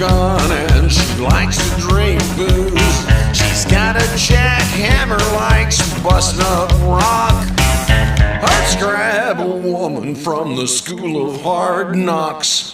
gun and she likes to drink booze. She's got a jackhammer, likes busting up rock. Hardscrabble woman from the school of hard knocks.